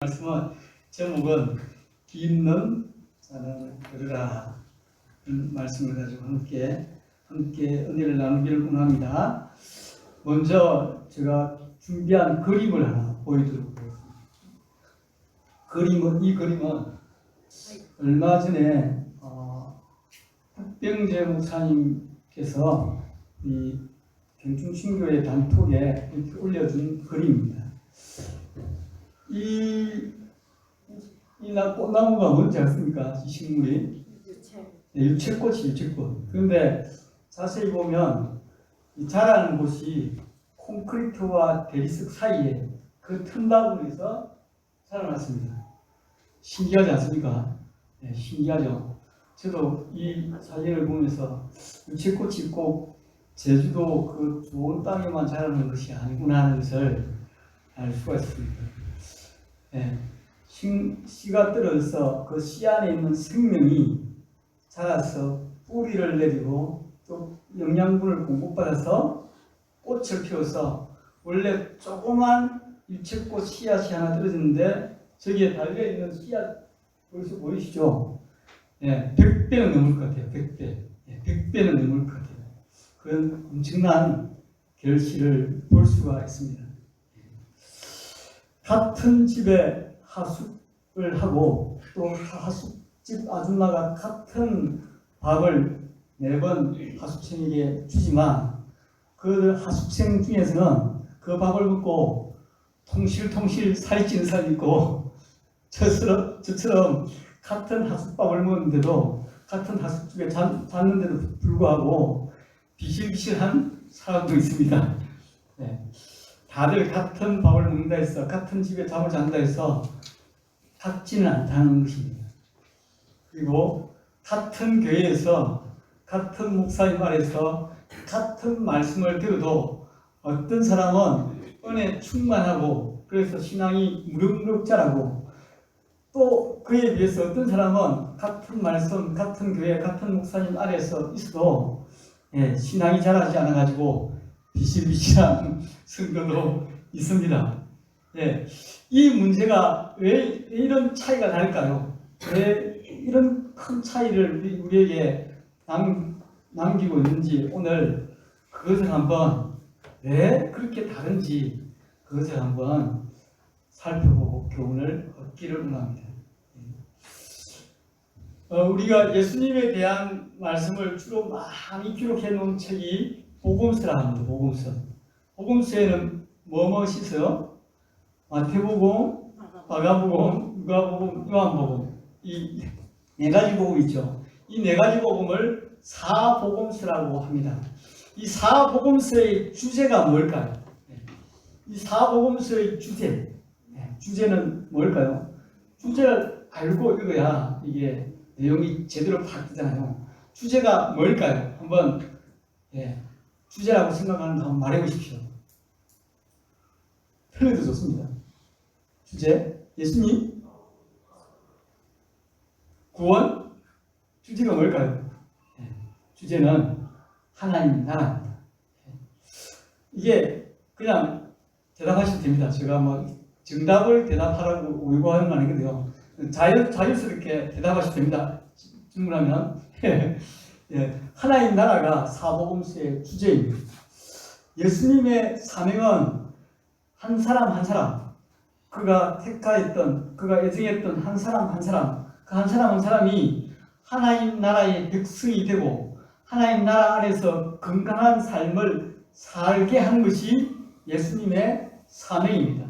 말씀은 제목은 있는 자는 들으라 말씀을 가지고 함께 은혜를 나누기를 원합니다. 먼저 제가 준비한 그림을 하나 보여드리도록 하겠습니다. 이 그림은 얼마 전에 박병재 목사님께서 이 경충신교회 단톡에 이렇게 올려준 그림입니다. 이 꽃나무가 뭔지 아십니까? 이 식물이? 유채꽃이 유채꽃. 그런데 자세히 보면 이 자라는 곳이 콘크리트와 대리석 사이에 그 틈바구니에서 자라났습니다. 신기하지 않습니까? 네, 신기하죠. 저도 이 사진을 보면서 유채꽃이 꼭 제주도 그 좋은 땅에만 자라는 것이 아니구나 하는 것을 알 수가 있습니다. 네, 씨가 떨어져서 그 씨 안에 있는 생명이 자라서 뿌리를 내리고 또 영양분을 공급받아서 꽃을 피워서 원래 조그만 유채꽃 씨앗이 하나 떨어졌는데 저기에 달려있는 씨앗 벌써 보이시죠? 네, 100배는 넘을 것 같아요. 100배. 네, 100배는 넘을 것 같아요. 그런 엄청난 결실을 볼 수가 있습니다. 같은 집에 하숙을 하고 또 하숙집 아줌마가 같은 밥을 매번 하숙생에게 주지만 그 하숙생 중에서는 그 밥을 먹고 통실통실 살이 찌는 사람이 있고 저처럼 같은 하숙밥을 먹는데도 같은 하숙집에 잤는데도 불구하고 비실비실한 사람도 있습니다. 네. 다들 같은 밥을 먹는다 해서 같은 집에 잠을 잔다 해서 같지는 않다는 것입니다. 그리고 같은 교회에서 같은 목사님 아래서 같은 말씀을 들어도 어떤 사람은 은혜 충만하고 그래서 신앙이 무럭무럭 자라고 또 그에 비해서 어떤 사람은 같은 말씀, 같은 교회, 같은 목사님 아래서 있어도 신앙이 자라지 않아가지고 비실비실한 성도도 있습니다. 이 문제가 왜 이런 차이가 날까요? 왜 이런 큰 차이를 우리에게 남기고 있는지 오늘 그것을 한번 왜 그렇게 다른지 그것을 한번 살펴보고 교훈을 얻기를 원합니다. 우리가 예수님에 대한 말씀을 주로 많이 기록해 놓은 책이 복음서라 합니다. 복음서에는 뭐뭇이 있어요? 마태복음, 마가복음, 누가복음, 요한복음 이 네 가지 복음 있죠. 이 네 가지 복음을 사복음서라고 합니다. 이 사복음서의 주제가 뭘까요? 이 사복음서의 주제는 뭘까요? 주제를 알고 읽어야 이게 내용이 제대로 파악되잖아요. 주제가 뭘까요? 한번 주제라고 생각하는 거 한번 말해보십시오. 틀려도 좋습니다. 주제, 예수님, 구원, 주제가 뭘까요? 주제는 하나님 나라입니다. 이게 그냥 대답하시면 됩니다. 제가 뭐 정답을 대답하라고 요구하는 건 아니거든요. 자연스럽게 대답하시면 됩니다. 질문하면 하나님 나라가 사복음서의 주제입니다. 예수님의 사명은 한 사람 한 사람, 그가 택하였던, 그가 애정했던 한 사람 한 사람, 그 한 사람 한 사람이 하나님 나라의 백성이 되고 하나님 나라 안에서 건강한 삶을 살게 하는 것이 예수님의 사명입니다.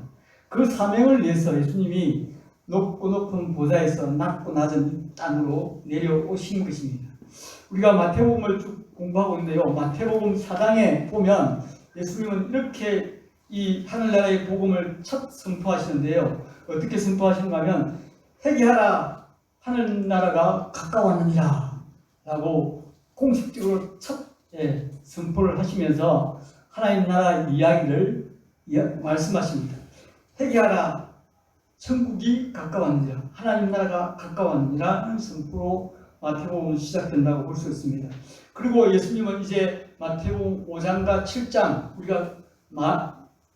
그 사명을 위해서 예수님이 높고 높은 보좌에서 낮고 낮은 땅으로 내려오신 것입니다. 우리가 마태복음을 쭉 공부하고 있는데요. 마태복음 4장에 보면 예수님은 이렇게 이 하늘나라의 복음을 첫 선포하시는데요. 어떻게 선포하시는가 하면 회개하라 하늘나라가 가까웠느니라 라고 공식적으로 첫 선포를 하시면서 하나님 나라 이야기를 말씀하십니다. 회개하라 천국이 가까웠느니라 하나님 나라가 가까웠느니라 선포로 마태복음은 시작된다고 볼 수 있습니다. 그리고 예수님은 이제 마태복음 5장과 7장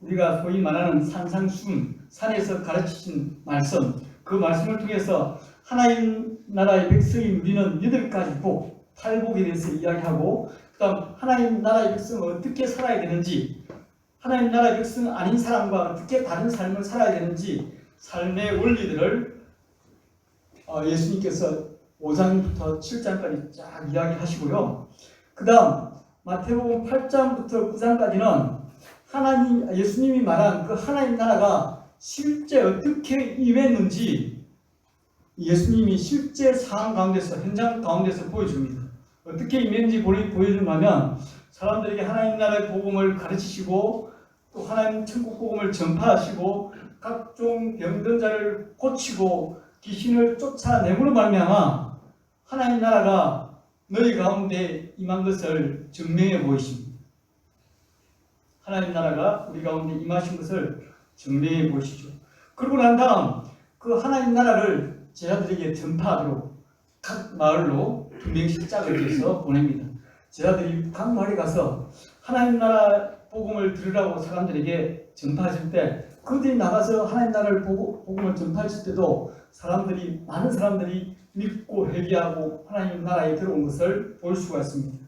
우리가 소위 말하는 산상수훈 산에서 가르치신 말씀, 그 말씀을 통해서 하나님 나라의 백성이 누리는 8가지 복, 팔복에 대해서 이야기하고, 그 다음 하나님 나라의 백성은 어떻게 살아야 되는지, 하나님 나라의 백성 아닌 사람과 어떻게 다른 삶을 살아야 되는지 삶의 원리들을 예수님께서 5장부터 7장까지 쫙 이야기하시고요. 그 다음 마태복음 8장부터 9장까지는 예수님이 말한 그 하나님 나라가 실제 어떻게 임했는지 예수님이 실제 상황 가운데서, 현장 가운데서 보여줍니다. 어떻게 임했는지 보여주면 사람들에게 하나님 나라의 복음을 가르치시고 또 하나님 천국 복음을 전파하시고 각종 병든 자를 고치고 귀신을 쫓아내므로 말미암아 하나님 나라가 너희 가운데 임한 것을 증명해 보이십니다. 하나님 나라가 우리 가운데 임하신 것을 증명해 보시죠. 그러고 난 다음 그 하나님 나라를 제자들에게 전파하도록 각 마을로 2명씩 짝을 지어서 보냅니다. 제자들이 각 마을에 가서 하나님 나라 복음을 들으라고 사람들에게 전파하실 때, 그들이 나가서 하나님 나라를 복음을 전파했을 때도 많은 사람들이 믿고 회개하고 하나님 나라에 들어온 것을 볼 수가 있습니다.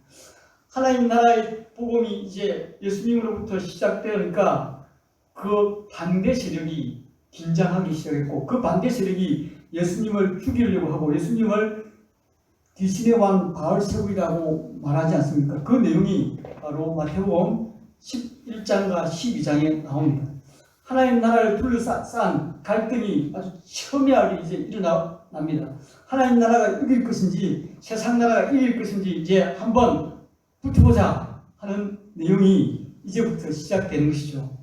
하나님 나라의 복음이 이제 예수님으로부터 시작되니까 그 반대 세력이 긴장하기 시작했고, 그 반대 세력이 예수님을 죽이려고 하고 예수님을 귀신의 왕 바알세불이라고 말하지 않습니까? 그 내용이 바로 마태복음 11장과 12장에 나옵니다. 하나님 나라를 둘러싼 갈등이 아주 첨예하게 이제 일어납니다. 하나님 나라가 이길 것인지 세상 나라가 이길 것인지 이제 한번 붙어보자 하는 내용이 이제부터 시작되는 것이죠.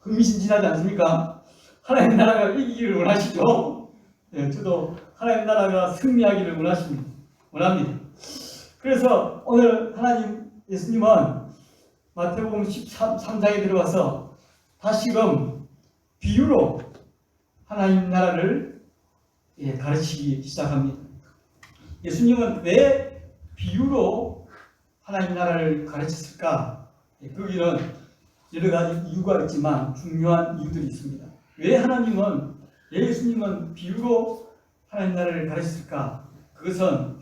흥미진진하지 않습니까? 하나님 나라가 이기기를 원하시죠? 네, 저도 하나님 나라가 승리하기를 원합니다. 그래서 오늘 예수님은 마태복음 13장에 들어와서 다시금 비유로 하나님 나라를 가르치기 시작합니다. 예수님은 왜 비유로 하나님 나라를 가르쳤을까? 거기는 여러 가지 이유가 있지만 중요한 이유들이 있습니다. 왜 예수님은 비유로 하나님 나라를 가르쳤을까? 그것은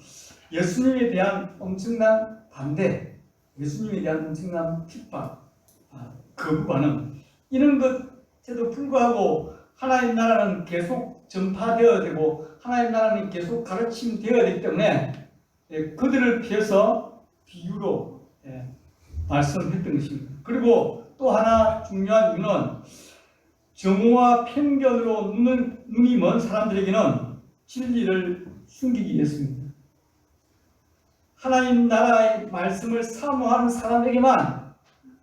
예수님에 대한 엄청난 반대, 예수님에 대한 엄청난 핍박, 거부반응, 이런 것에도 불구하고 하나님 나라는 계속 전파되어야 되고 하나님 나라는 계속 가르침되어야 되기 때문에 그들을 피해서 비유로 말씀했던 것입니다. 그리고 또 하나 중요한 이유는 정오와 편견으로 눈이 먼 사람들에게는 진리를 숨기기 위해서입니다. 하나님 나라의 말씀을 사모하는 사람에게만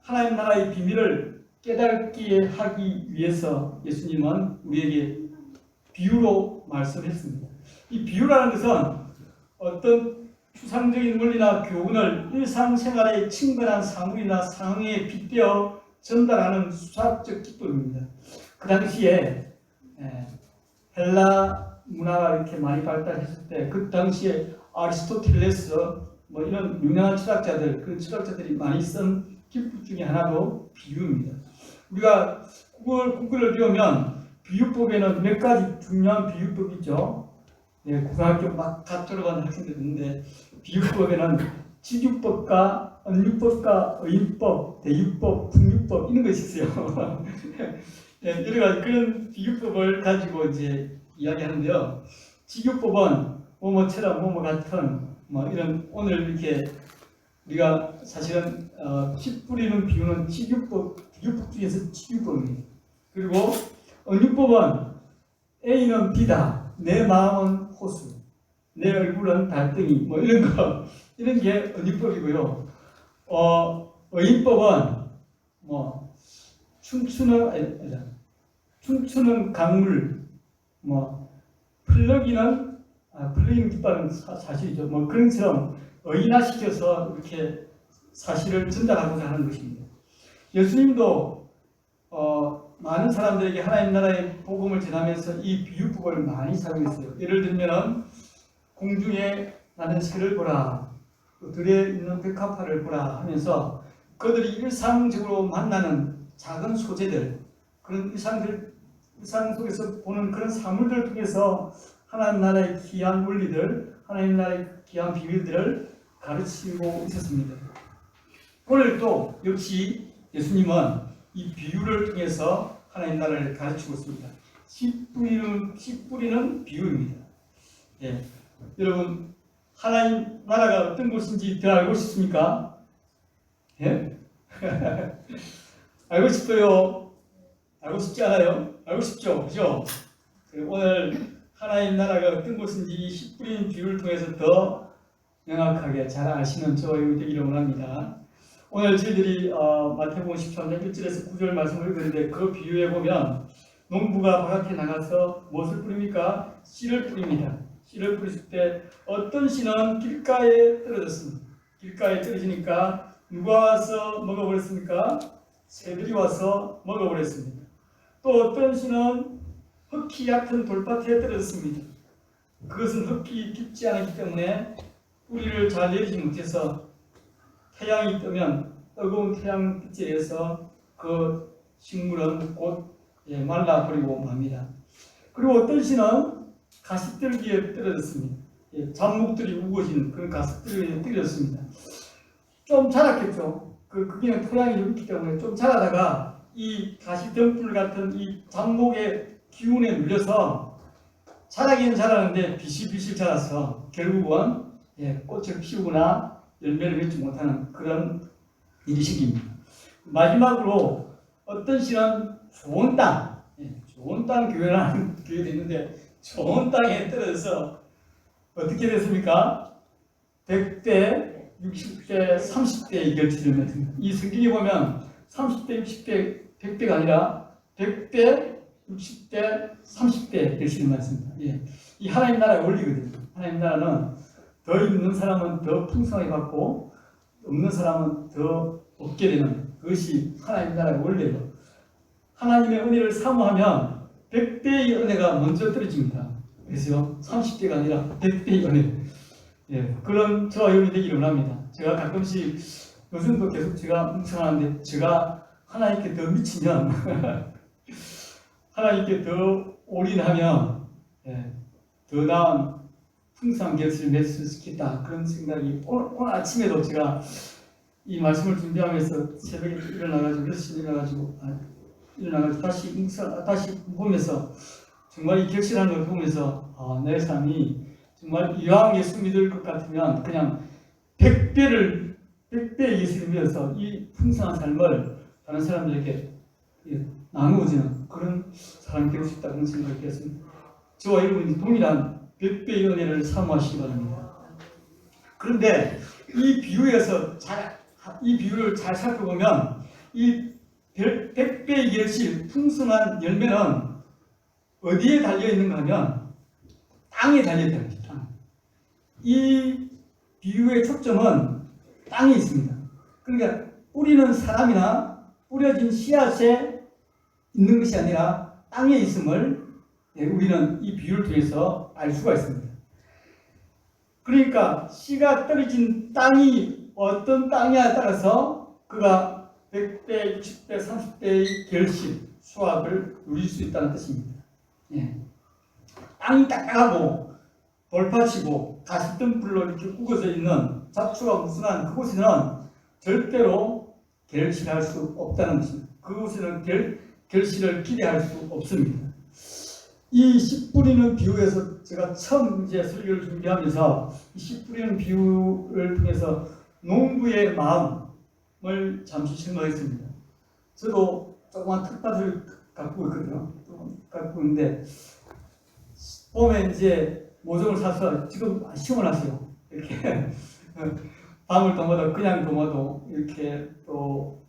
하나님 나라의 비밀을 깨닫게 하기 위해서 예수님은 우리에게 비유로 말씀했습니다. 이 비유라는 것은 어떤 추상적인 원리나 교훈을 일상생활의 친근한 사물이나 상황에 빗대어 전달하는 수학적 기법입니다. 그 당시에 헬라 문화가 이렇게 많이 발달했을 때, 그 당시에 아리스토텔레스 이런 유명한 철학자들, 그 철학자들이 많이 쓴 기법 중에 하나도 비유입니다. 우리가 국어를 배우면 비유법에는 몇 가지 중요한 비유법이 있죠. 고등학교 막 다 들어가는 학생들 있는데, 비유법에는 직유법과 언유법과 의인법, 대유법, 풍유법 이런 것이 있어요. 여러 가지 그런 비유법을 가지고 이제 이야기하는데요. 직유법은 뭐뭐처럼 같은 이런, 오늘 이렇게 우리가 사실은 피 뿌리는 비유는 비유법 중에서 직유법입니다. 그리고 언유법은 A는 B다, 내 마음은 호수, 내 얼굴은 달덩이 이런 게 언유법이고요. 의인법은 춤추는 강물, 플러기는 깃발은 사실이죠. 그런 것처럼 의인화시켜서 이렇게 사실을 전달하고자 하는 것입니다. 예수님도 많은 사람들에게 하나님 나라의 복음을 전하면서 이 비유법을 많이 사용했어요. 예를 들면 공중에 나는 새를 보라, 들에 있는 백합화를 보라 하면서 그들이 일상적으로 만나는 작은 소재들, 그런 일상 속에서 보는 그런 사물들을 통해서 하나님 나라의 귀한 원리들, 하나님 나라의 귀한 비밀들을 가르치고 있었습니다. 오늘 또 역시 예수님은 이 비유를 통해서 하나님 나라를 가르치고 있습니다. 씨 뿌리는 비유입니다. 예. 여러분, 하나님 나라가 어떤 곳인지 더 알고 싶습니까? 예? 알고 싶어요? 알고 싶지 않아요? 알고 싶죠? 그죠? 오늘 하나님 나라가 어떤 곳인지 씨 뿌리는 비유를 통해서 더 명확하게 잘 아시는 저희 되기를 원합니다. 오늘 저희들이 마태복음 13장 1절에서 9절 말씀을 읽었는데 그 비유에 보면 농부가 바깥에 나가서 무엇을 뿌립니까? 씨를 뿌립니다. 씨를 뿌렸을 때 어떤 씨는 길가에 떨어졌습니다. 길가에 떨어지니까 누가 와서 먹어버렸습니까? 새들이 와서 먹어버렸습니다. 또 어떤 씨는 흙이 얕은 돌밭에 떨어졌습니다. 그것은 흙이 깊지 않았기 때문에 뿌리를 잘 내리지 못해서 태양이 뜨면 뜨거운 태양빛에 의해서 그 식물은 곧 말라버리고 맙니다. 그리고 어떤 씨는 가시떨기에 떨어졌습니다. 잡목들이 우거진 그런 가시떨기에 떨어졌습니다. 좀 자랐겠죠. 그게 토양이 여기 있기 때문에 좀 자라다가 이 가시덤불 같은 이 잡목의 기운에 눌려서 자라기는 자라는데 비실비실 자라서 결국은 꽃을 피우거나 열매를 맺지 못하는 그런 일이 생깁니다. 마지막으로 어떤 씨는 좋은 땅, 좋은 땅 교회라는 교회도 있는데 좋은 땅에 떨어져서 어떻게 됐습니까? 100대, 60대, 30대의 결실을 맺습니다. 이 성경에 보면 30대, 60대, 100대가 아니라 100대, 60대, 30대 결실을 맺습니다. 이 하나님 나라의 원리거든요. 하나님 나라는 더 있는 사람은 더 풍성하게 받고 없는 사람은 더 없게 되는 그것이 하나님 나라의 원리예요. 하나님의 은혜를 사모하면 100배의 은혜가 먼저 떨어집니다. 그래서 30대가 아니라 100배의 은혜. 그런 저와 여러분이 되기를 원합니다. 제가 가끔씩 요즘도 계속 제가 묵상하는데 제가 하나님께 더 미치면 하나님께 더 올인하면 더 나은 풍성한 결실을 맺을 수 있겠다 그런 생각이 오늘 아침에도 제가 이 말씀을 준비하면서 새벽에 일어나가지고 6시에 일어나가지고 다시 보면서 정말 이 결실하는 걸 보면서 내 삶이 정말 이왕 예수 믿을 것 같으면 그냥 100배의 예수를 믿어서 이 풍성한 삶을 다른 사람들에게 나누어지는 그런 사람이 되고 싶다 그런 생각을 했습니다. 저와 여러분이 동일한 100배의 은혜를 사모하시기 바랍니다. 그런데 이 비유를 잘 살펴보면 이 100배의 결실, 풍성한 열매는 어디에 달려있는가 하면 땅에 달려있다는 거죠. 이 비유의 초점은 땅에 있습니다. 그러니까 뿌리는 사람이나 뿌려진 씨앗에 있는 것이 아니라 땅에 있음을 우리는 이 비유를 통해서 알 수가 있습니다. 그러니까 씨가 떨어진 땅이 어떤 땅이냐에 따라서 그가 100배, 60배, 30배의 결실, 수확을 누릴 수 있다는 뜻입니다. 땅이 딱딱하고 돌파치고 가시덤불로 이렇게 우거져 있는 잡초가 무성한 그곳에는 절대로 결실할 수 없다는 것입니다. 그곳에는 결실을 기대할 수 없습니다. 이 씨 뿌리는 비유에서 제가 처음 설교를 준비하면서 이 씨 뿌리는 비유를 통해서 농부의 마음을 잠시 생각했습니다. 저도 조그만 텃밭을 갖고 있거든요. 갖고 있는데 봄에 이제 모종을 사서 지금 심어놨어요. 이렇게 방울 도마도 그냥 도마도 이렇게 또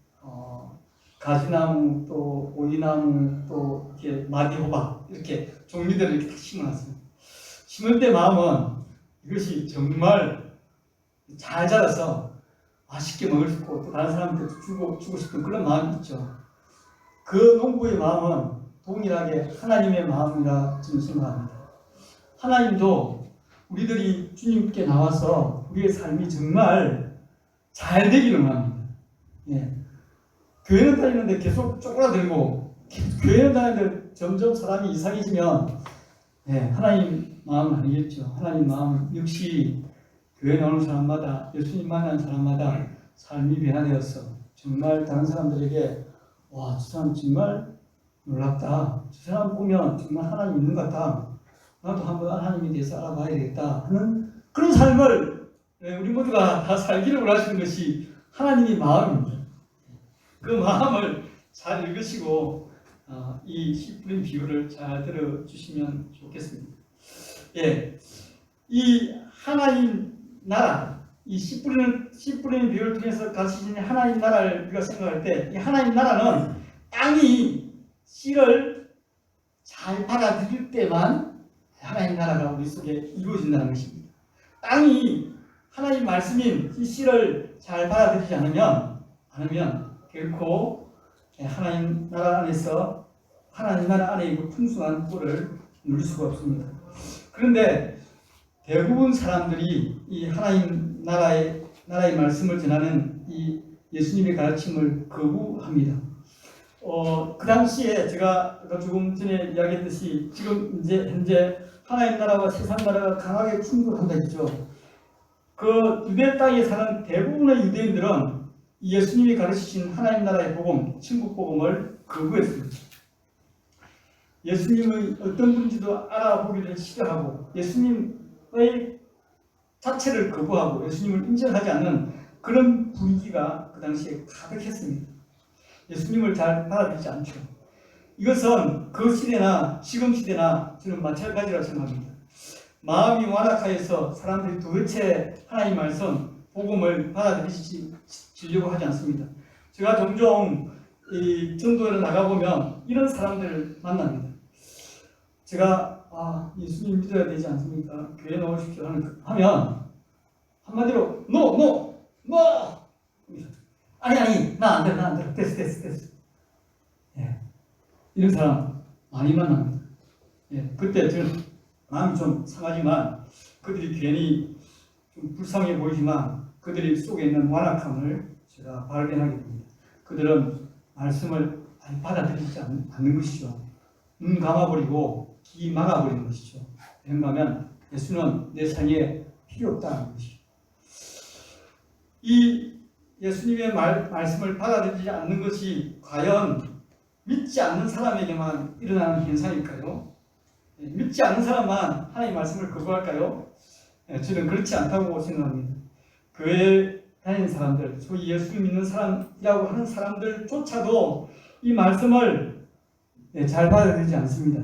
가지나무 또 오이나무 또 이렇게 마디호박 이렇게 종류들을 이렇게 다 심어놨어요. 심을 때 마음은 이것이 정말 잘 자라서 맛있게 먹을 수 있고 또 다른 사람한테 주고 싶은 그런 마음이 있죠. 그 농부의 마음은 동일하게 하나님의 마음이라 저는 생각합니다. 하나님도 우리들이 주님께 나와서 우리의 삶이 정말 잘 되기를 원합니다. 교회는 다니는데 계속 쪼그라들고 교회는 다니는데 점점 사람이 이상해지면 하나님 마음은 아니겠죠. 하나님 마음은 역시 교회 나오는 사람마다 예수님 만나는 사람마다 삶이 변화되어서 정말 다른 사람들에게 와, 저 사람 정말 놀랍다. 저 사람 보면 정말 하나님 있는 것 같다. 나도 한번 하나님에 대해서 알아봐야 되겠다 하는 그런 삶을 우리 모두가 다 살기를 원하시는 것이 하나님의 마음입니다. 그 마음을 잘 읽으시고 이 씨 뿌린 비유를 잘 들어주시면 좋겠습니다. 이 하나님 나라, 이 씨 뿌리는 비유를 통해서 가르치신 하나님 나라를 우리가 생각할 때, 이 하나님 나라는 땅이 씨를 잘 받아들일 때만 하나님 나라가 우리 속에 이루어진다는 것입니다. 땅이 하나님 말씀인 이 씨를 잘 받아들이지 않으면 결코 하나님 나라 안에서 하나님 나라 안에 그 풍성한 꼴을 누릴 수가 없습니다. 그런데 대부분 사람들이 이 하나님 나라의 말씀을 전하는 이 예수님의 가르침을 거부합니다. 그 당시에 제가 조금 전에 이야기했듯이 지금 이제 현재 하나님 나라와 세상 나라가 강하게 충돌한다 했죠. 그 유대 땅에 사는 대부분의 유대인들은 예수님이 가르치신 하나님 나라의 복음, 천국 복음을 거부했습니다. 예수님의 어떤 분인지도 알아보기를 싫어하고 예수님의 자체를 거부하고 예수님을 인정하지 않는 그런 분위기가 그 당시에 가득했습니다. 예수님을 잘 받아들이지 않죠. 이것은 그 시대나 지금 시대나 저는 마찬가지라고 생각합니다. 마음이 완악하여서 사람들이 도대체 하나님 말씀, 복음을 받아들이려고 하지 않습니다. 제가 종종 이 전도에 나가보면 이런 사람들을 만납니다. 제가 예수님 믿어야 되지 않습니까? 교회 나오십시오 하면 한마디로 No! 아니 나 안 돼. 됐어. 이런 사람 많이 만납니다. 그때 저는 마음이 좀 상하지만 그들이 괜히 좀 불쌍해 보이지만 그들이 속에 있는 완악함을 제가 발견하게 됩니다. 그들은 말씀을 받아들이지 않는 것이죠. 눈 감아버리고 귀 막아버리는 것이죠. 그런가 하면 예수는 내 삶에 필요 없다는 것이죠. 이 예수님의 말씀을 받아들이지 않는 것이 과연 믿지 않는 사람에게만 일어나는 현상일까요? 믿지 않는 사람만 하나님의 말씀을 거부할까요? 저는 그렇지 않다고 생각합니다. 교회에 다니는 사람들, 소위 예수 믿는 사람이라고 하는 사람들조차도 이 말씀을 잘 받아들이지 않습니다.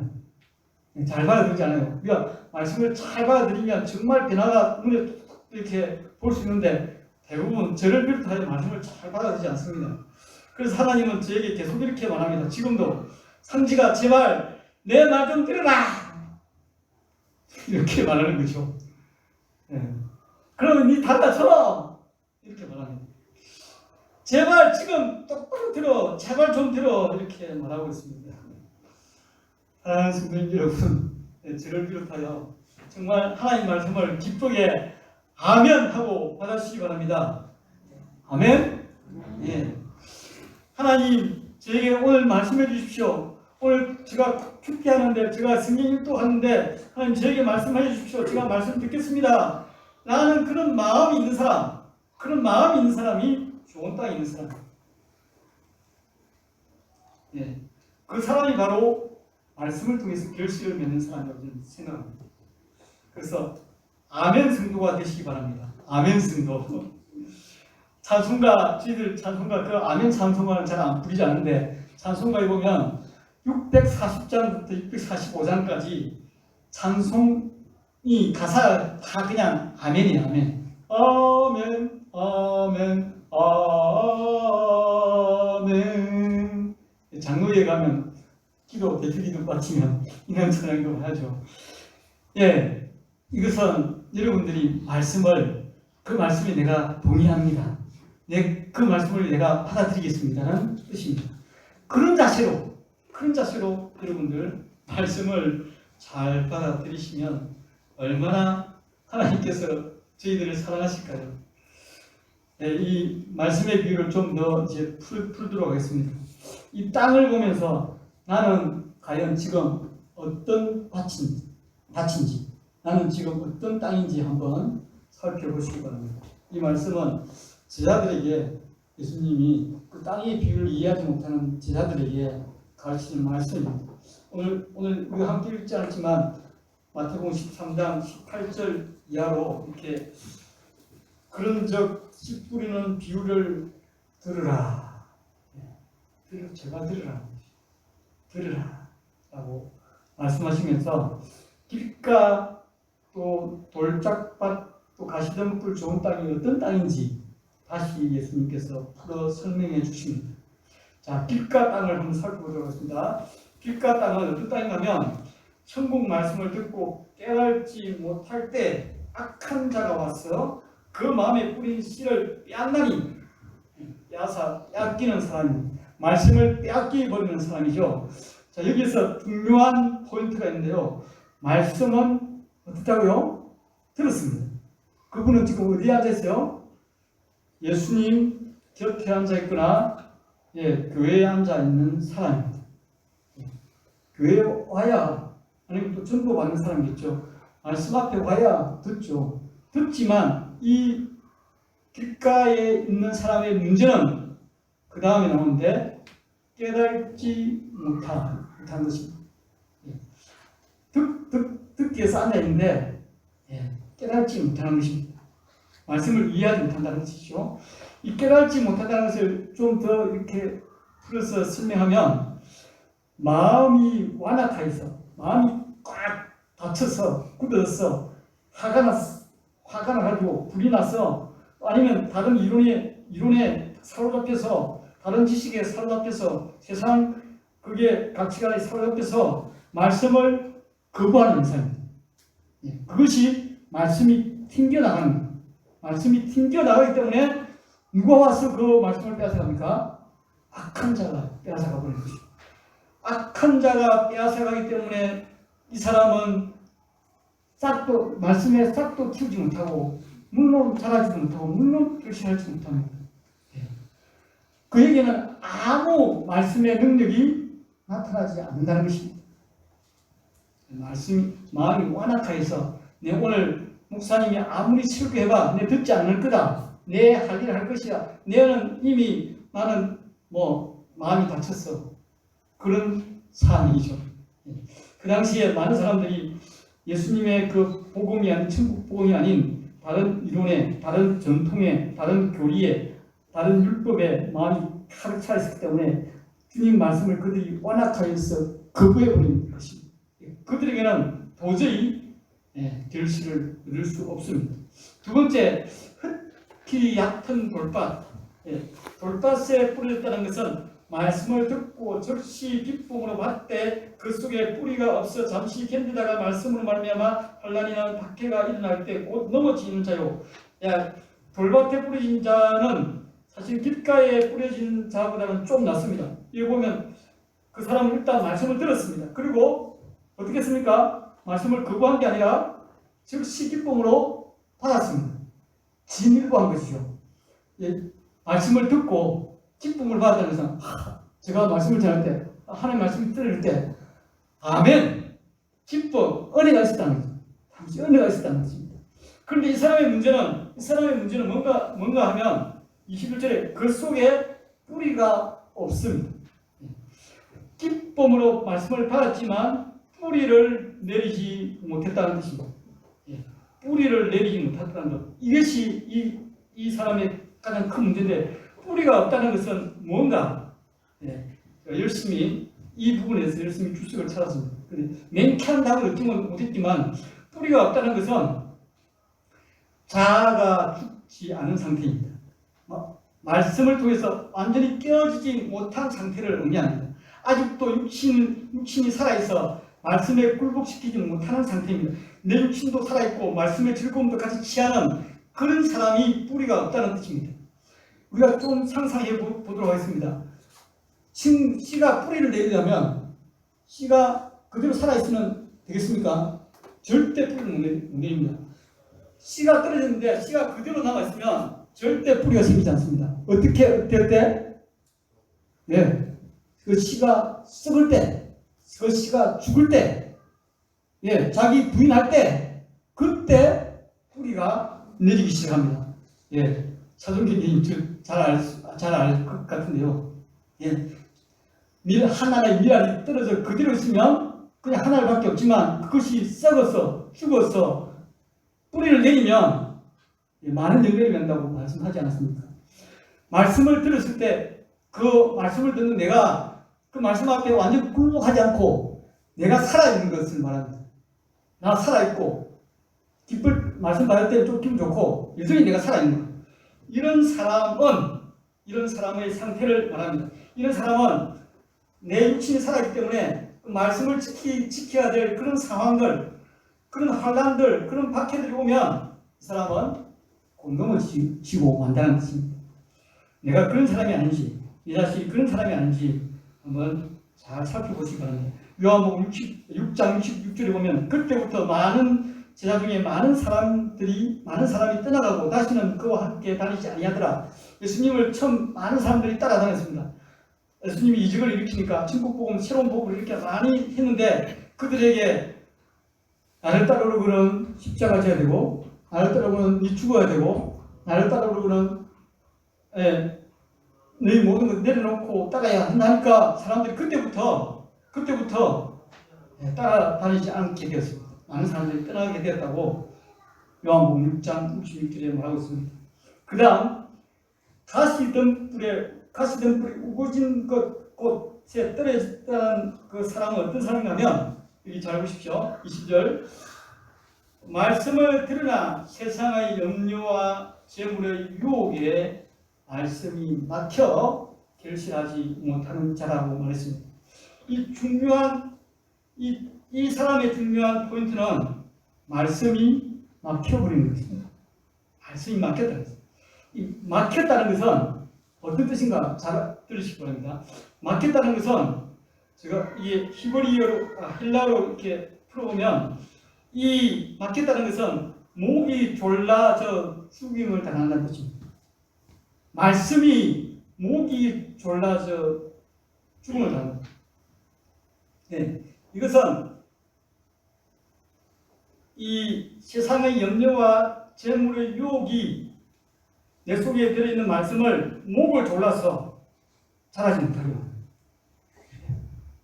잘 받아들이지 않아요. 우리가 말씀을 잘 받아들이면 정말 변화가 눈에 이렇게 볼 수 있는데 대부분 저를 비롯하여 말씀을 잘 받아들이지 않습니다. 그래서 하나님은 저에게 계속 이렇게 말합니다. 지금도 상지가 제발 내 말 좀 들으라 이렇게 말하는 거죠. 그러면 니 달라져 이렇게 말합니다. 제발 지금 똑바로 들어, 제발 좀 들어 이렇게 말하고 있습니다. 사랑하는 성도 여러분, 저를 비롯하여 정말 하나님 말씀을 기쁘게 아멘 하고 받아주시기 바랍니다. 아멘. 하나님 저에게 오늘 말씀해 주십시오. 오늘 제가 큐티하는데 제가 성경 읽도하는데 하나님 저에게 말씀해 주십시오. 제가 말씀 듣겠습니다. 나는 그런 마음이 있는 사람이 좋은 땅에 있는 사람. 그 사람이 바로 말씀을 통해서 결실을 맺는 사람이라고 저는 생각합니다. 그래서 아멘 성도가 되시기 바랍니다. 아멘 성도. 찬송가, 저희들 찬송가 그 아멘 찬송가는 잘 안 부르지 않는데 찬송가에 보면 640장부터 645장까지 찬송이 가사 다 그냥 아멘이에요. 아멘. 아멘, 아멘, 아멘. 장로에 가면 기도, 대표 기도 빠지면 이런 찬양도 하죠. 이것은 여러분들이 그 말씀에 내가 동의합니다. 그 말씀을 내가 받아들이겠습니다라는 뜻입니다. 그런 자세로 여러분들 말씀을 잘 받아들이시면 얼마나 하나님께서 저희들을 사랑하실까요? 이 말씀의 비유를 좀 더 이제 풀도록 하겠습니다. 이 땅을 보면서 나는 과연 지금 어떤 밭인지 나는 지금 어떤 땅인지 한번 살펴보시기 바랍니다. 이 말씀은 제자들에게 예수님이 그 땅의 비유를 이해하지 못하는 제자들에게 가르치는 말씀입니다. 오늘 우리가 함께 읽지 않았지만 마태복음 13장 18절 이하로 이렇게 그런 적 씨 뿌리는 비유를 들으라. 제발 들으라 라고 말씀하시면서 길가 또 돌짝밭 또 가시덤불 좋은 땅이 어떤 땅인지 다시 예수님께서 풀어 설명해 주십니다. 자, 길가 땅을 한번 살펴보도록 하겠습니다. 길가 땅은 어떤 땅이냐면 천국 말씀을 듣고 깨달지 못할 때 악한 자가 와서 그 마음에 뿌린 씨를 빼앗나니 빼앗기는 사람이 말씀을 빼앗기버리는 사람이죠. 자, 여기서 중요한 포인트가 있는데요. 말씀은 어떻다고요? 들었습니다. 그분은 지금 어디에 앉아 있어요? 예수님 곁에 앉아 있거나 교회에 앉아 있는 사람입니다. 교회에 와야 아니면 또 전도 받는 사람이겠죠. 말씀 앞에 와야 듣죠. 듣지만 이 길가에 있는 사람의 문제는 그 다음에 나오는데 깨달지 못한 것입니다. 듣기 위해서 앉아있는데 깨달지 못하는 것입니다. 말씀을 이해하지 못한다는 것이죠. 이 깨달지 못한다는 것을 좀 더 이렇게 풀어서 설명하면 마음이 완악하여서 마음이 꽉 닫혀서 굳어서 화가 나가지고 불이 나서 아니면 다른 이론에 사로잡혀서 다른 지식에 사로잡혀서 세상 그게 가치관에 사로잡혀서 말씀을 거부하는 현상입니다. 그것이 말씀이 튕겨나가는 거예요. 말씀이 튕겨나가기 때문에 누가 와서 그 말씀을 빼앗아갑니까? 악한 자가 빼앗아가 버리는 것입니다. 악한 자가 빼앗아가기 때문에 이 사람은 말씀에 싹도 키우지 못하고 물론 자라지도 못하고 물론 결실하지 못합니다. 그에게는 아무 말씀의 능력이 나타나지 않는다는 것입니다. 마음이 완악하여서 내 오늘 목사님이 아무리 설교해봐 내 듣지 않을 거다. 내 할 일을 할 것이야. 나는 마음이 다쳤어. 그런 상황이죠. 그 당시에 많은 사람들이 예수님의 그 복음이 아닌 천국 복음이 아닌 다른 이론에, 다른 전통에, 다른 교리에, 다른 율법에 마음이 가득 차 있었기 때문에 주님 말씀을 그들이 완악하여서 거부해버린 것입니다. 그들에게는 도저히 결실을 얻을 수 없습니다. 두 번째, 흙이 얕은 돌밭. 돌밭에 뿌려졌다는 것은 말씀을 듣고 즉시 기쁨으로 받되 그 속에 뿌리가 없어 잠시 견디다가 말씀으로 말미암아 환난이나 박해가 일어날 때 곧 넘어지는 자요. 돌밭에 뿌려진 자는 사실 길가에 뿌려진 자보다는 좀 낫습니다. 여기 보면 그 사람은 일단 말씀을 들었습니다. 그리고 어떻게 했습니까? 말씀을 거부한 게 아니라 즉시 기쁨으로 받았습니다. 진일보한 것이죠. 말씀을 듣고 기쁨을 받았다는 것은 제가 말씀을 전할 때 하나님 말씀을 들을 때 아멘 기쁨 은혜가 있었다는 거죠. 잠시 은혜가 있었다는 것입니다. 그런데 이 사람의 문제는 뭔가 하면 21절에 그 속에 뿌리가 없습니다. 기쁨으로 말씀을 받았지만 뿌리를 내리지 못했다는 뜻입니다. 뿌리를 내리지 못했다는 것. 이것이 이 사람의 가장 큰 문제인데 뿌리가 없다는 것은 뭔가 열심히 이 부분에서 열심히 주석을 찾았습니다. 맹쾌한 답을 얻지는 못했지만 뿌리가 없다는 것은 자아가 죽지 않은 상태입니다. 말씀을 통해서 완전히 깨어지지 못한 상태를 의미합니다. 아직도 육신이 살아있어 말씀에 굴복시키지 못하는 상태입니다. 내 육신도 살아있고 말씀의 즐거움도 같이 취하는 그런 사람이 뿌리가 없다는 뜻입니다. 우리가 좀 상상해 보도록 하겠습니다. 씨가 뿌리를 내리려면 씨가 그대로 살아있으면 되겠습니까? 절대 뿌리를 못 내립니다. 씨가 떨어졌는데 씨가 그대로 남아있으면 절대 뿌리가 생기지 않습니다. 어때? 그 씨가 썩을 때 그 씨가 죽을 때, 예, 자기 부인할 때, 그때 뿌리가 내리기 시작합니다. 예, 사도행전이 잘알 것 같은데요. 예, 하나의 밀알이 떨어져 그대로 있으면 그냥 하나밖에 없지만 그것이 썩어서 죽어서 뿌리를 내리면 많은 열매를 맺는다고 말씀하지 않았습니까? 말씀을 들었을 때 그 말씀을 듣는 내가 그 말씀 앞에 완전 굴복하지 않고 내가 살아있는 것을 말합니다. 나 살아있고 말씀 받을 때 좀 기분 좋고 여전히 내가 살아있는 것. 이런 사람의 상태를 말합니다. 이런 사람은 내 육신이 살아있기 때문에 그 말씀을 지켜야 될 그런 상황들, 그런 환란들, 그런 박해들이 오면 이 사람은 공동을 지고 만다는 것입니다. 내가 그런 사람이 아닌지, 이 자식이 그런 사람이 아닌지 한번 잘 살펴보시기 바랍니다. 요한복음 6장 66절에 보면 그때부터 많은 제자 중에 많은 사람이 떠나가고 다시는 그와 함께 다니지 아니하더라. 예수님을 처음 많은 사람들이 따라다녔습니다. 예수님이 이적을 일으키니까 천국복음, 새로운 복음을 이렇게 많이 했는데 그들에게 나를 따르려고는 십자가 져야 되고 나를 따르려고는 네 죽어야 되고 나를 따르려고는 너희 모든 것 내려놓고 따라야 한다니까 사람들이 그때부터 따라다니지 않게 되었습니다. 많은 사람들이 떠나게 되었다고 요한복음 6장 66절에 말하고 있습니다. 그 다음 가시덤불에 우거진 곳에 떨어졌다는 그 사람은 어떤 사람이냐면 여기 잘 보십시오. 20절 말씀을 들으나 세상의 염려와 재물의 유혹에 말씀이 막혀 결실하지 못하는 자라고 말했습니다. 이 사람의 중요한 포인트는 말씀이 막혀버리는 것입니다. 말씀이 막혔다는 것입니다. 이 막혔다는 것은 어떤 뜻인가 잘 들으시기 바랍니다. 막혔다는 것은 제가 이게 헬라어로 이렇게 풀어보면 이 막혔다는 것은 목이 졸라져 죽임을 당한다는 것입니다. 말씀이 목이 졸라져 죽음을 당한다. 네, 이것은 이 세상의 염려와 재물의 유혹이 내 속에 들어있는 말씀을 목을 졸라서 자라지 못하게 합니다.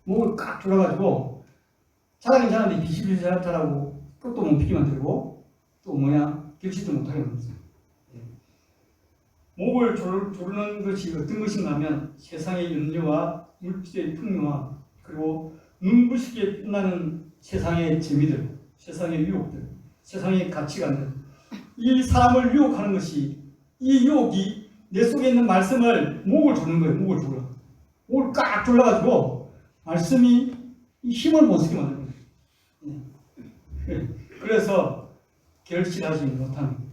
목을 꽉 졸라가지고 자라긴 자라는데 비실비실 자라고 끝도 못 피게 만들고 또 결실도 못하게 만듭니다. 목을 조르는 것이 어떤 것인가 하면 세상의 염려와 물질의 풍요와 그리고 눈부시게 빛나는 세상의 재미들, 세상의 유혹들, 세상의 가치관들 이 사람을 유혹하는 것이 이 유혹이 내 속에 있는 말씀을 목을 조르는 거예요. 목을 꽉 졸라가지고 말씀이 힘을 못 쓰게 만드는 거예요. 그래서 결실하지 못하는 거예요.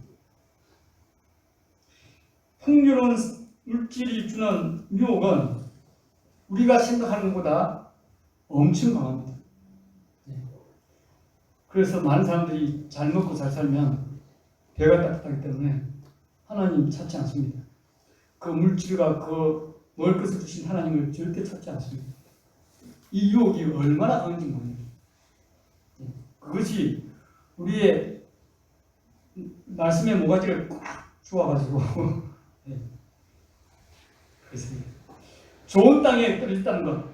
풍요로운 물질이 주는 유혹은 우리가 생각하는 것보다 엄청 강합니다. 그래서 많은 사람들이 잘 먹고 잘 살면 배가 따뜻하기 때문에 하나님 찾지 않습니다. 그 물질과 그 먹을 것을 주신 하나님을 절대 찾지 않습니다. 이 유혹이 얼마나 강한지 모릅니다. 그것이 우리의 말씀의 모가지를 꽉 주어가지고 그렇습니다. 좋은 땅에 떨어졌다는 것.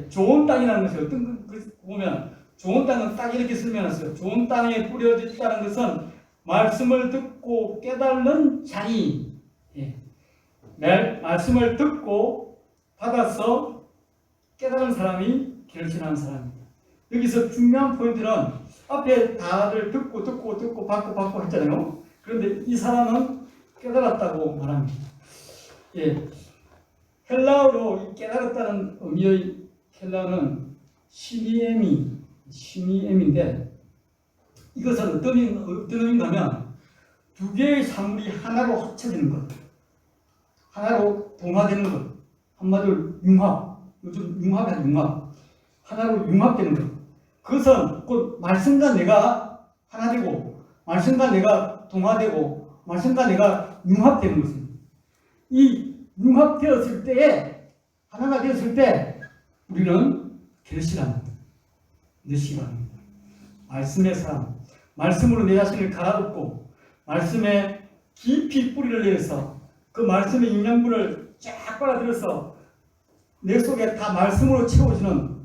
좋은 땅이라는 것이 어떤 것 보면 좋은 땅은 딱 이렇게 설명했어요. 좋은 땅에 뿌려졌다는 것은 말씀을 듣고 깨달는 자니 말씀을 듣고 받아서 깨달은 사람이 결실하는 사람입니다. 여기서 중요한 포인트는 앞에 다들 듣고 받고 했잖아요. 그런데 이 사람은 깨달았다고 말합니다. 헬라어로 깨달았다는 의미의 헬라어는 시미엠인데 이것은 어떤 의미인가 하면 두 개의 사물이 하나로 합쳐지는 것, 하나로 동화되는 것, 한마디로 융합, 요즘 융합이야 융합, 하나로 융합되는 것. 그것은 곧 말씀과 내가 하나 되고 말씀과 내가 동화되고 말씀과 내가 융합되는 것입니다. 이 융합되었을 때에 하나가 되었을 때 우리는 결실합니다. 되시기 바랍니다. 말씀의 삶, 말씀으로 내 자신을 갈아엎고 말씀에 깊이 뿌리를 내려서 그 말씀의 영양분을 쫙 빨아들여서 내 속에 다 말씀으로 채워주는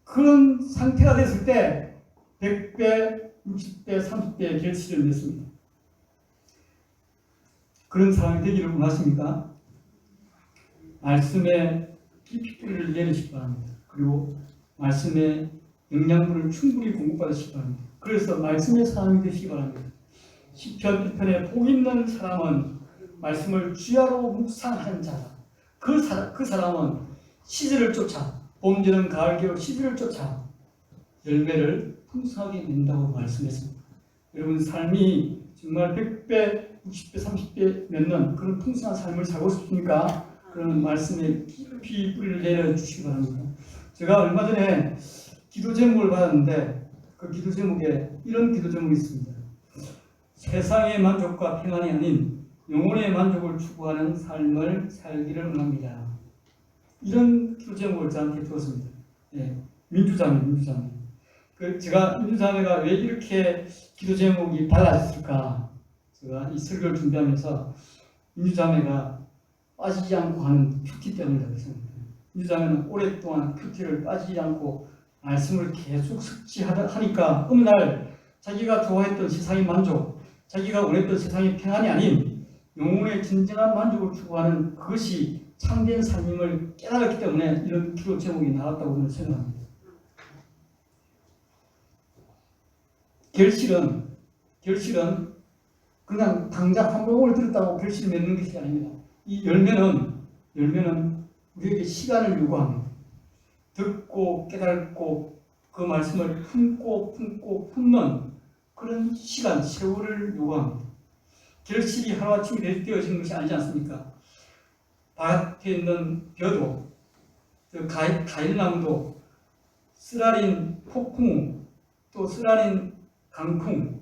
그런 상태가 됐을 때 100배, 60배, 30배의 결실을 맺습니다. 그런 사람이 되기를 원하십니까? 말씀에 깊이 뿌리를 내리시기 바랍니다. 그리고 말씀의 영양분을 충분히 공급받으시기 바랍니다. 그래서 말씀의 사람이 되시기 바랍니다. 시편 1편에 복 있는 사람은 말씀을 주야로 묵상하는 자다. 그 사람은 시절을 쫓아 봄, 여름, 가을, 겨울 시절을 쫓아 열매를 풍성하게 맺는다고 말씀했습니다. 여러분 삶이 정말 100배, 60배, 30배 맺는 그런 풍성한 삶을 살고 싶습니까? 그런 말씀에 깊이 뿌리를 내려주시기 바랍니다. 제가 얼마 전에 기도 제목을 받았는데 그 기도 제목에 이런 기도 제목이 있습니다. 세상의 만족과 평안이 아닌 영혼의 만족을 추구하는 삶을 살기를 원합니다. 이런 기도 제목을 저한테 주었습니다. 민주자매. 제가 민주자매가 왜 이렇게 기도 제목이 달라졌을까? 제가 이 설교를 준비하면서 민주자매가 빠지지 않고 하는 큐티 때문이라고 생각합니다. 민주자매는 오랫동안 큐티를 빠지지 않고 말씀을 계속 숙지하니까 어느 날 자기가 좋아했던 세상의 만족, 자기가 원했던 세상의 평안이 아닌 영혼의 진정한 만족을 추구하는 그것이 참된 삶임을 깨달았기 때문에 이런 기도 제목이 나왔다고 저는 생각합니다. 결실은 그냥 당장 한 번을 들었다고 결실을 맺는 것이 아닙니다. 이 열매는 우리에게 시간을 요구합니다. 듣고 깨닫고 그 말씀을 품고 품는 그런 시간, 세월을 요구합니다. 결실이 하루아침에 되어지는 것이 아니지 않습니까? 밭에 있는 벼도, 과일나무도, 쓰라린 폭풍, 또 쓰라린 강풍,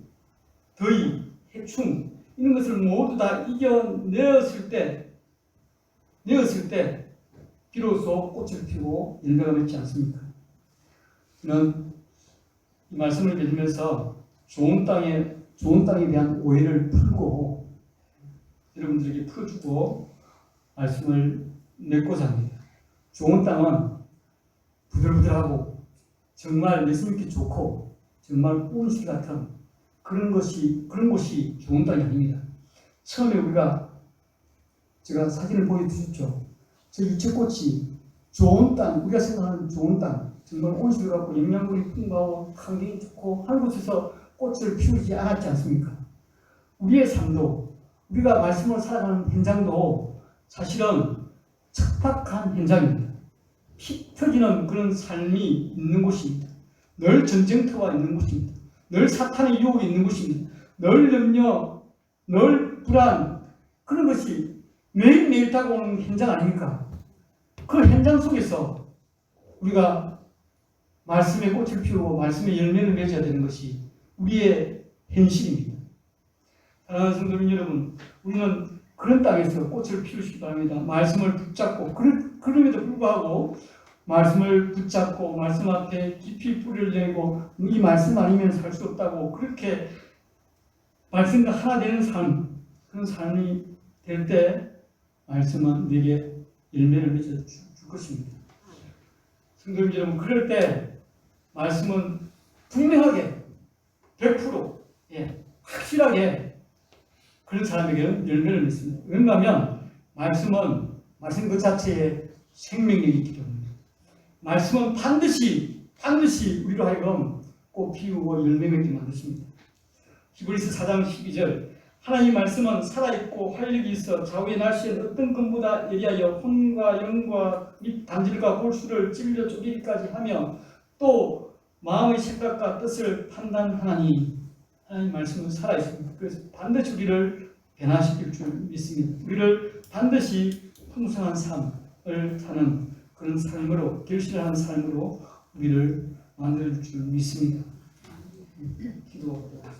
더위, 해충 이런 것을 모두 다 이겨내었을 때 비로소 꽃을 피우고 열매가 맺지 않습니까? 저는 이 말씀을 맺으면서 좋은 땅에 대한 오해를 풀고 여러분들에게 풀어주고 말씀을 맺고자 합니다. 좋은 땅은 부들부들하고 정말 내심 있게 좋고 정말 온실 같은 그런 곳이 좋은 땅이 아닙니다. 처음에 제가 사진을 보여주셨죠. 저 유채꽃이 좋은 땅, 우리가 생각하는 좋은 땅, 정말 온실 같고 영양분이 풍부하고 환경이 좋고 한 곳에서 꽃을 피우지 않았지 않습니까? 우리의 삶도, 우리가 말씀으로 살아가는 현장도 사실은 척박한 현장입니다. 피 터지는 그런 삶이 있는 곳입니다. 늘 전쟁터가 있는 곳입니다. 늘 사탄의 유혹이 있는 곳입니다. 늘 염려, 늘 불안, 그런 것이 매일매일 다가오는 현장 아닙니까? 그 현장 속에서 우리가 말씀의 꽃을 피우고 말씀의 열매를 맺어야 되는 것이 우리의 현실입니다. 사랑하는 성도님 여러분, 우리는 그런 땅에서 꽃을 피우시기 바랍니다. 말씀을 붙잡고 그럼에도 불구하고 말씀을 붙잡고 말씀 앞에 깊이 뿌리를 내고 이 말씀 아니면 살 수 없다고 그렇게 말씀과 하나 되는 삶, 그런 삶이 될 때 말씀은 내게 열매를 맺어 줄 것입니다. 성도님 여러분, 그럴 때 말씀은 분명하게 100% 확실하게 그런 사람에게는 열매를 맺습니다. 왜냐하면 말씀 그 자체에 생명력이 있기 때문입니다. 말씀은 반드시 우리로 하여금 꽃 피우고 열매 맺게 만드십니다. 히브리서 4장 12절 하나님 말씀은 살아있고 활력이 있어 좌우의 날씨엔 어떤 금보다 예리하여 혼과 영과 및 단질과 골수를 찔려 쪼개기까지 하며 또 마음의 생각과 뜻을 판단하나니 하나님 말씀은 살아있습니다. 그래서 반드시 우리를 변화시킬 줄 믿습니다. 우리를 반드시 풍성한 삶을 사는 그런 삶으로 결실하는 삶으로 우리를 만들 줄 믿습니다. 기도하겠습니다.